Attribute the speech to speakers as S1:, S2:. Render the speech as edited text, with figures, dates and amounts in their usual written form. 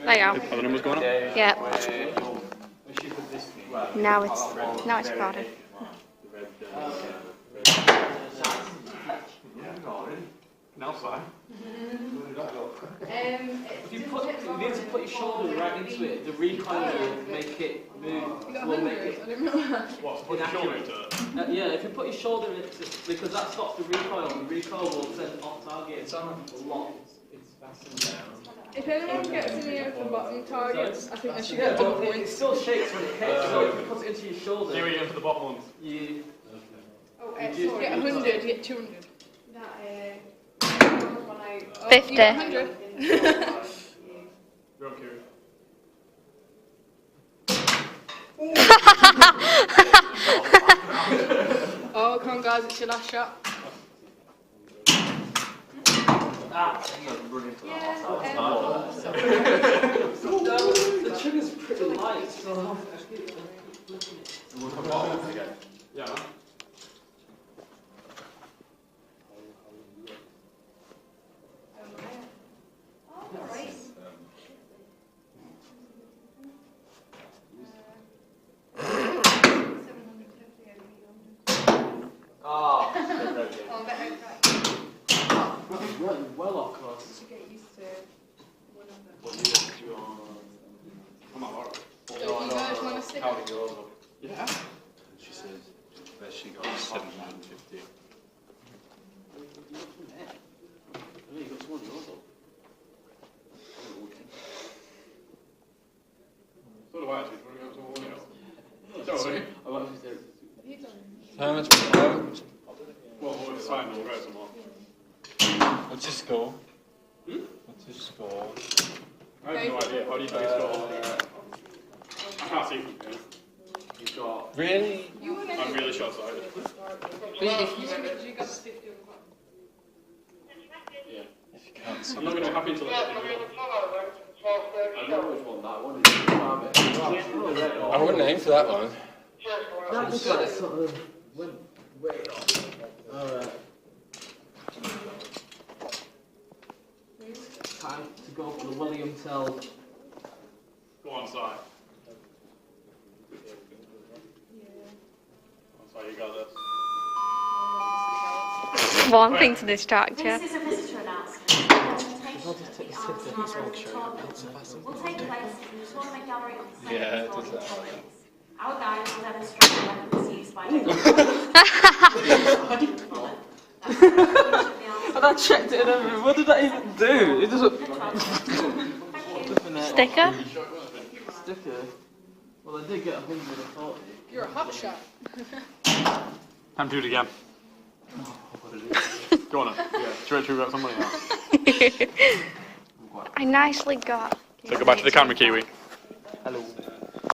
S1: There you
S2: Are
S1: go.
S2: the numbers going up?
S1: Yeah. Now it's recorded.
S2: Now fine.
S3: If you need to put your shoulder right into it, the recoil will make it move. Will make it.
S2: What? Put your shoulder into it?
S3: Yeah, if you put your shoulder into it, because that stops the recoil will send off target. It's on a lot. It's fastened down.
S4: If anyone gets in the open bottom targets, I think they should
S3: Yeah,
S4: get double
S3: but it
S4: points.
S3: still shakes when it hits. So if you put it into your shoulder,
S2: See where you go for the bottom ones.
S3: you.
S4: Oh, excellent. Get 100, you get 200.
S1: 50.
S4: You get 100.
S2: You're up, Kieran.
S4: Oh, come on guys, it's your last shot.
S3: The trigger's pretty light, so.
S2: Yeah.
S3: Well off course.
S2: Come on, alright.
S4: So you guys want to stick?
S2: Yeah.
S5: She says that she got 750.
S3: You got some of yours up.
S2: So do I actually. Do you want to go to one else? Sorry.
S3: I'm actually there.
S5: How much?
S2: Well, it's fine, we'll go some more.
S5: What's your score? What's your score?
S2: I have no idea. How do you think it's going? I can't see from here.
S3: You've got.
S5: Really?
S2: I'm really short-sighted.
S4: You got 50 on the bottom.
S2: Yeah.
S5: If you can't see.
S2: I'm not going to be happy until I get the video.
S3: I know which one that one is.
S5: I wouldn't aim for that one.
S3: That just like sort of went way off. Alright. Time to go for the William Tell.
S2: Go on, Si. So you got this.
S1: One thing to distract you.
S6: This is a visitor announcement.
S3: I'll just take a sip of this one, show you.
S6: Will take place in the tournament gallery on the second
S5: Yeah, it
S6: floor
S5: does
S6: in
S5: that.
S6: 10 minutes. Our guides will demonstrate the weapons used by the
S3: And I checked it and everything. What did that even do? It doesn't.
S1: Sticker?
S3: Sticker. Well, I did get 140.
S4: You're a hot shot.
S2: Time to do it again. Go on then. Yeah. Should we got some money now?
S1: I nicely got.
S2: So go back to the camera, Kiwi.
S3: Hello.